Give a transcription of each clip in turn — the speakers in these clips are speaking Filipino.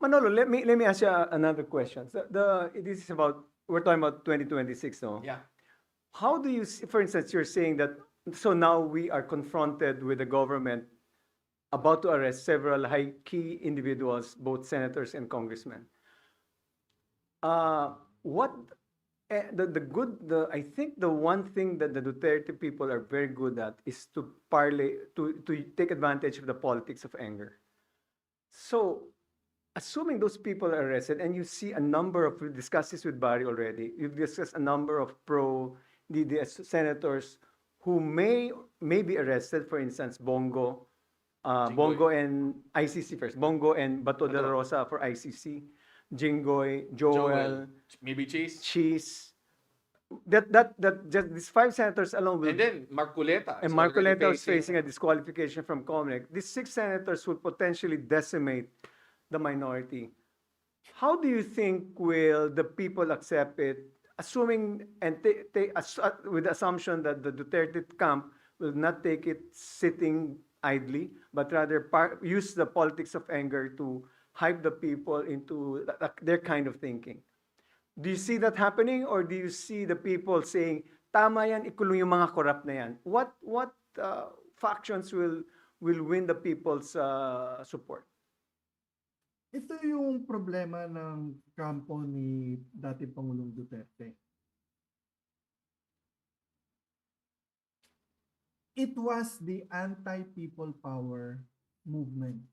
Manolo, let me ask you another question. This is about, we're talking about 2026, no? Yeah. How do you see, for instance, you're saying that, so now we are confronted with the government about to arrest several high key individuals, both senators and congressmen. What I think the one thing that the Duterte people are very good at is to take advantage of the politics of anger. So, assuming those people are arrested, and you see a number of, we discussed this with Barry already, you've discussed a number of the senators who may be arrested, for instance, Bongo, Bongo and ICC first, Bongo and Bato de la Rosa for ICC, Jinggoy, Joel, maybe Chase. Cheese. That just these 5 senators alone will, And then Marcoleta. and Marcoleta is facing a disqualification from COMELEC. These 6 senators would potentially decimate the minority. How do you think will the people accept it, assuming and with the assumption that the Duterte camp will not take it sitting idly, but rather use the politics of anger to hype the people into their kind of thinking? Do you see that happening, or do you see the people saying, tama yan, ikulong yung mga corrupt na yan? What factions will win the people's support? Ito yung problema ng kampo ni dating Pangulong Duterte. It was the anti-people power movement.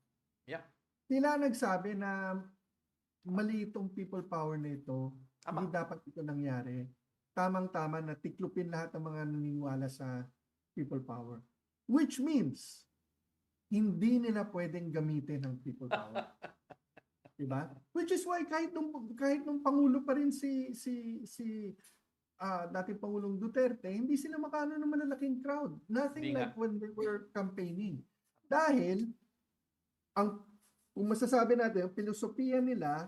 Yeah. Sila nagsabi na mali itong people power na ito, hindi dapat ito nangyari. Tamang-tama na tiklupin lahat ng mga naniniwala sa people power. Which means, hindi nila pwedeng gamitin ang people power. Diba? Which is why kahit nung pangulo pa rin si dating Pangulong Duterte, hindi sila makaano ng malalaking crowd. Nothing like when they were campaigning. Dahil kung masasabi natin, ang filosofiya nila,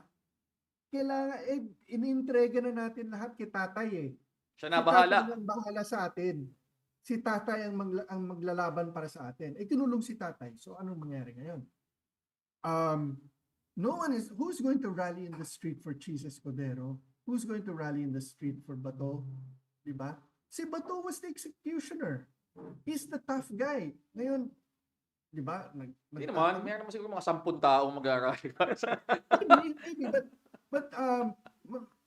kailangan inintrega na natin lahat kay tatay eh. Siya na bahala. Si tatay ang bahala sa atin. Si tatay ang maglalaban para sa atin. Kinulong si tatay. So anong mangyari ngayon? Who's going to rally in the street for Cheese Escudero? Who's going to rally in the street for Bato? Diba? Si Bato was the executioner. He's the tough guy. Ngayon, diba? Hindi naman. Mayroon naman siguro mga 10 tao mag-rally. Maybe, but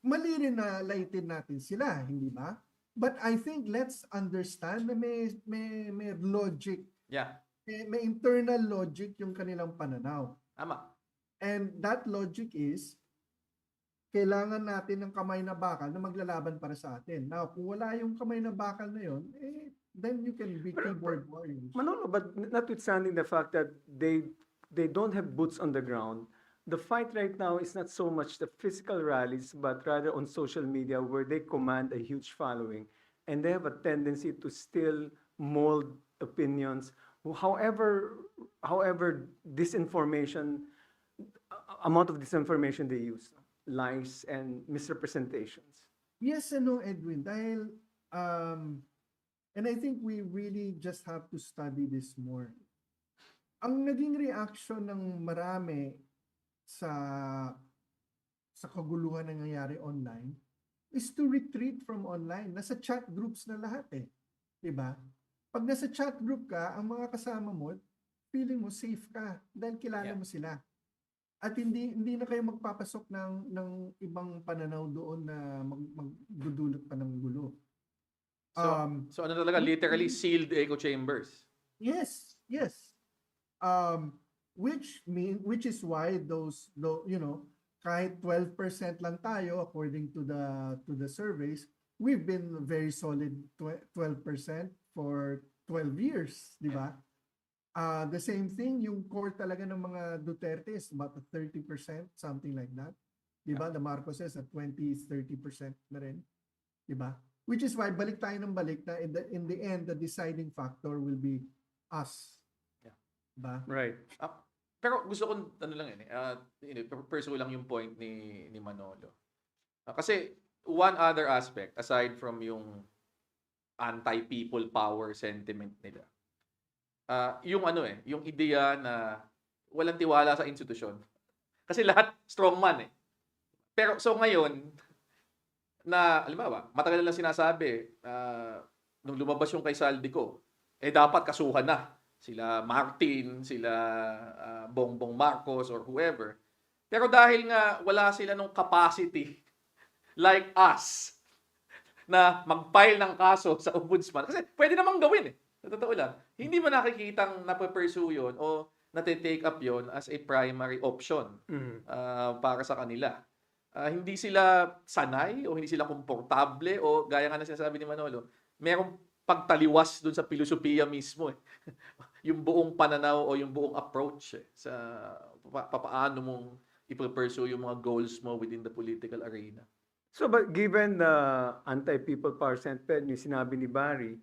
mali rin na laitin natin sila, hindi ba? But I think let's understand na may logic. Yeah. May internal logic yung kanilang pananaw. Tama. And that logic is, kailangan natin ng kamay na bakal na maglalaban para sa atin. Now, kung wala yung kamay na bakal na yun, then you can be keyboard warriors. Manolo, but notwithstanding the fact that they don't have boots on the ground, the fight right now is not so much the physical rallies, but rather on social media where they command a huge following. And they have a tendency to still mold opinions. However disinformation, amount of disinformation they use, lies and misrepresentations. Yes, Edwin, dahil and I think we really just have to study this more. Ang naging reaction ng marami sa kaguluhan na nangyayari online is to retreat from online. Nasa chat groups na lahat eh. Diba? Pag nasa chat group ka, ang mga kasama mo, feeling mo safe ka dahil kilala mo sila. At hindi na kayo magpapasok ng ibang pananaw doon na magdudulot pa ng gulo. So ano talaga, literally sealed echo chambers. Yes. Which is why kahit 12% lang tayo according to the surveys, we've been very solid 12% for 12 years, di ba? The same thing, yung core talaga ng mga Duterte is about 30%, something like that. Di ba? The Marcoses at 20-30% na rin. Di ba? Which is why balik tayo ng balik na in the end, the deciding factor will be us. Ba? Right. Pero gusto ko pursue lang yung point ni Manolo. Kasi one other aspect aside from yung anti-people power sentiment nila. Yung ideya na walang tiwala sa institusyon. Kasi lahat strongman eh. Pero so ngayon, na halimbawa, matagal na lang sinasabi, nung lumabas yung kay Saldico, dapat kasuhan na sila Martin, sila Bongbong Marcos or whoever. Pero dahil nga wala sila nung capacity like us na mag-file ng kaso sa ombudsman, kasi pwede namang gawin eh. Sa totoo lang, hindi mo nakikitang nape-pursue yun o nate-take up yon as a primary option para sa kanila. Hindi sila sanay o hindi sila komportable o gaya nga na sinasabi ni Manolo, merong pagtaliwas dun sa filosofiya mismo eh. Yung buong pananaw o yung buong approach sa papaano mong ipursue yung mga goals mo within the political arena. So, but given the anti-people power sentiment, yung sinabi ni Barry,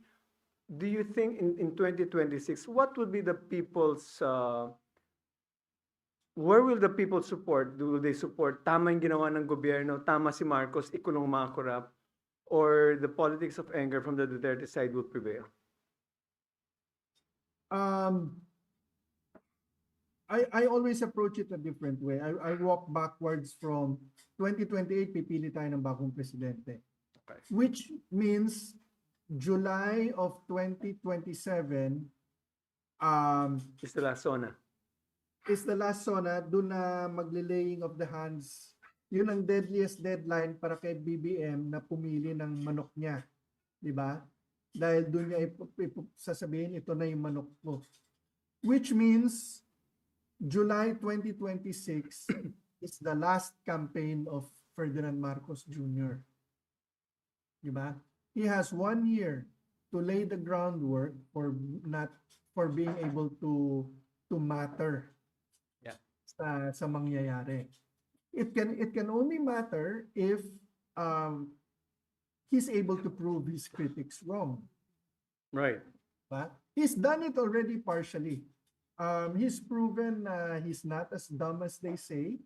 do you think in 2026, what will be the people's, where will the people support? Do they support tama yung ginawa ng gobyerno, tama si Marcos, ikulong mga corrupt, or the politics of anger from the Duterte side will prevail? I always approach it a different way. I walk backwards from 2028, pipili tayo ng bagong presidente. Okay. Which means July of 2027 Is the last zona. is the last zona, doon na magle-laying of the hands. Yun ang deadliest deadline para kay BBM na pumili ng manok niya. Di ba? Dahil doon niya sasabihin, ito na yung manok ko. Which means July 2026 is the last campaign of Ferdinand Marcos Jr. Di ba? He has 1 year to lay the groundwork for being able to matter sa mangyayari. It can only matter if he's able to prove his critics wrong. Right. But he's done it already partially. He's proven he's not as dumb as they say.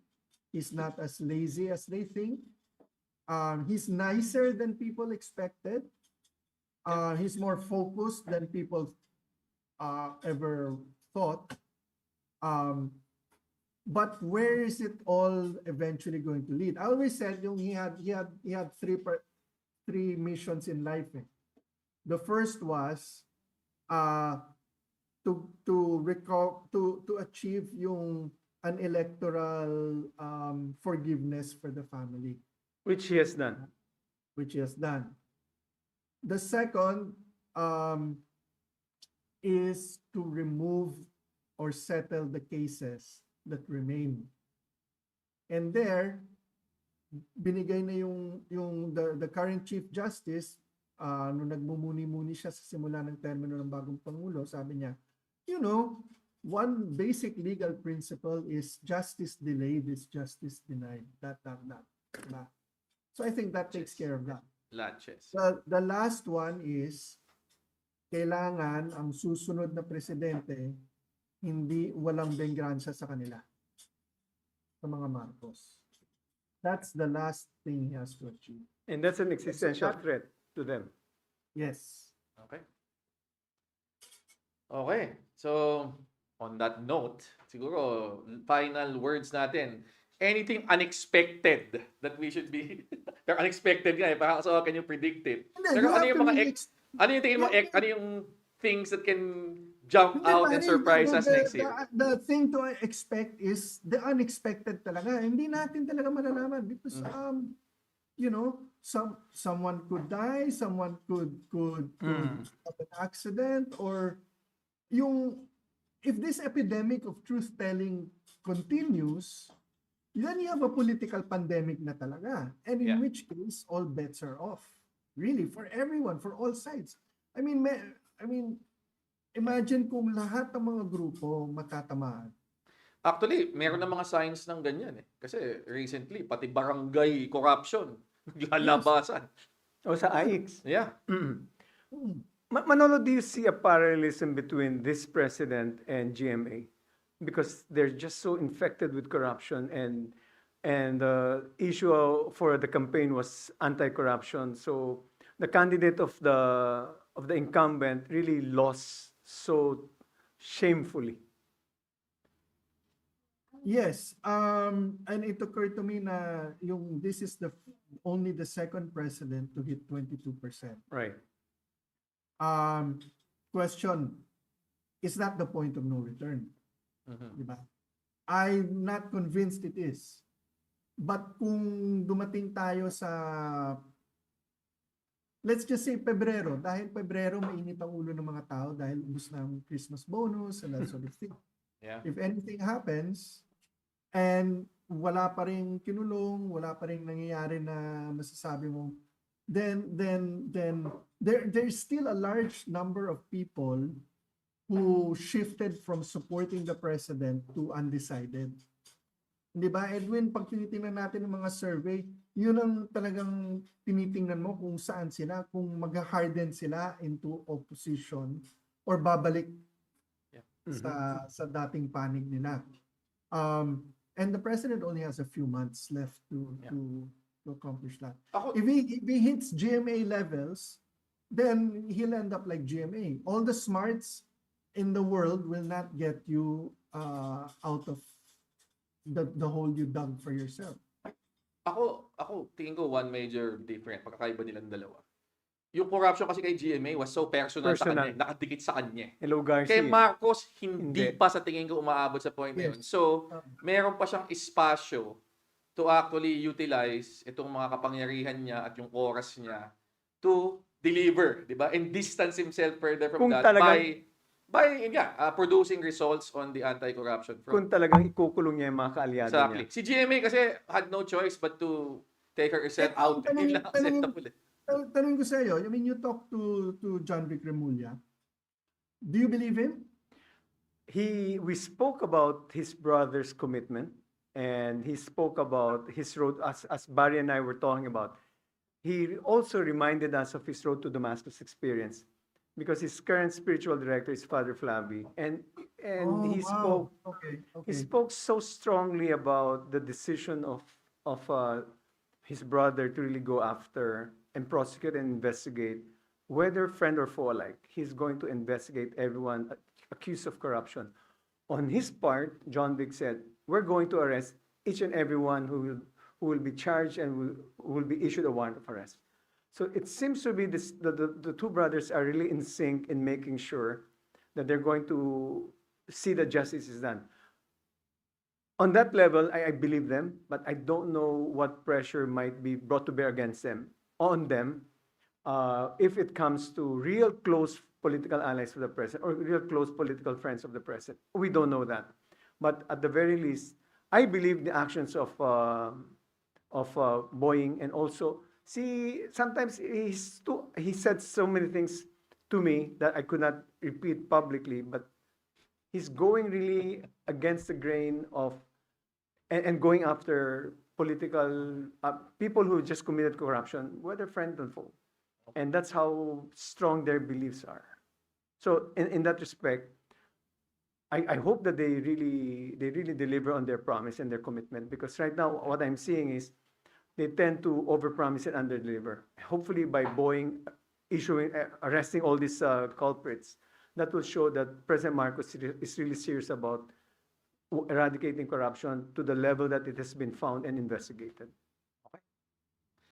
He's not as lazy as they think. He's nicer than people expected. He's more focused than people ever thought. But where is it all eventually going to lead? I always said he had three missions in life. The first was to achieve an electoral forgiveness for the family, Which he has done. which he has done. The second is to remove or settle the cases that remain. And there, binigay na the current Chief Justice, nung nagmumuni-muni siya sa simula ng termino ng bagong Pangulo, sabi niya, one basic legal principle is justice delayed is justice denied. That. Diba? So I think that takes care of that. Latches. The last one is, kailangan ang susunod na presidente hindi walang benggansa sa kanila, sa mga Marcos. That's the last thing he has to achieve. And that's an existential threat to them. Yes. Okay. Okay. So, on that note, siguro, final words natin. Anything unexpected that we should be... Pero unexpected nga eh. Parang, so, can you predict it? Pero ano yung mga... Ano yung tingin mo, ano yung things that can jump out and surprise us next year? The thing to expect is the unexpected talaga. Hindi natin talaga malalaman because someone could die, someone could have an accident, or if this epidemic of truth telling continues, then you have a political pandemic na talaga. And in which case all bets are off. Really, for everyone, for all sides. I mean, imagine kung lahat ng mga grupo matatamaan. Actually, meron na mga signs ng ganyan eh. Kasi recently, pati barangay corruption, naglalabasan. O sa AIX. Yeah. Manolo, do you see a parallelism between this president and GMA? Because they're just so infected with corruption, and the issue for the campaign was anti-corruption. So the candidate of the incumbent really lost so shamefully. Yes, and it occurred to me na this is only the second president to hit 22%. Right. Question, is that the point of no return? Mhm. Di ba? I'm not convinced it is. But kung dumating tayo sa, let's just say Pebrero, dahil Pebrero mainit ang ulo ng mga tao dahil ubus na ang Christmas bonus and that sort of thing. Yeah. If anything happens and wala pa rin kinulong, wala pa rin nangyayari na masasabi mo, then there's still a large number of people who shifted from supporting the president to undecided. Di ba, Edwin, pag tinitingnan natin ng mga survey, yun ang talagang tinitingnan mo kung saan sila, kung mag-harden sila into opposition or babalik sa dating panig nila. And the president only has a few months left to accomplish that. Ako, If he hits GMA levels, then he'll end up like GMA. All the smarts in the world will not get you out of the hole you dug for yourself. ako, tingin ko one major difference, pagkakaiba nilang dalawa. Yung corruption kasi kay GMA was so personal sa Personal. kanya, nakadikit sa kanya. Hello, Garcia. Kay Marcos, hindi Hindi. pa sa tingin ko umaabot sa point na yun. Yes. So, meron pa siyang espasyo to actually utilize itong mga kapangyarihan niya at yung oras niya to deliver, di ba? And distance himself further from Kung that talagang- by producing results on the anti-corruption front. Kung talagang ikukulong niya yung mga kaalyado Exactly. niya. Si GMA kasi had no choice but to take herself out. tanong- Yun lang tanong- acceptable. Tanong ko sa iyo, I mean, you talk to John Vic Remulla. Do you believe him? We spoke about his brother's commitment, and he spoke about his road, as Barry and I were talking about. He also reminded us of his road to Damascus experience, because his current spiritual director is Father Flavi, and Oh, he wow. spoke Okay. he spoke so strongly about the decision of his brother to really go after and prosecute and investigate, whether friend or foe alike. He's going to investigate everyone accused of corruption. On his part, John Vic said, we're going to arrest each and everyone who will be charged and who will be issued a warrant of arrest. So it seems to be the two brothers are really in sync in making sure that they're going to see that justice is done. On that level, I believe them, but I don't know what pressure might be brought to bear against them, on them, if it comes to real close political allies of the president or real close political friends of the president. We don't know that. But at the very least, I believe the actions of Boeing, and also, sometimes he said so many things to me that I could not repeat publicly, but he's going really against the grain of and going after political people who just committed corruption, whether friend or foe. And that's how strong their beliefs are. So in that respect, I hope that they really deliver on their promise and their commitment, because right now what I'm seeing is they tend to overpromise and underdeliver. Hopefully by Boeing arresting all these culprits, that will show that President Marcos is really serious about eradicating corruption to the level that it has been found and investigated.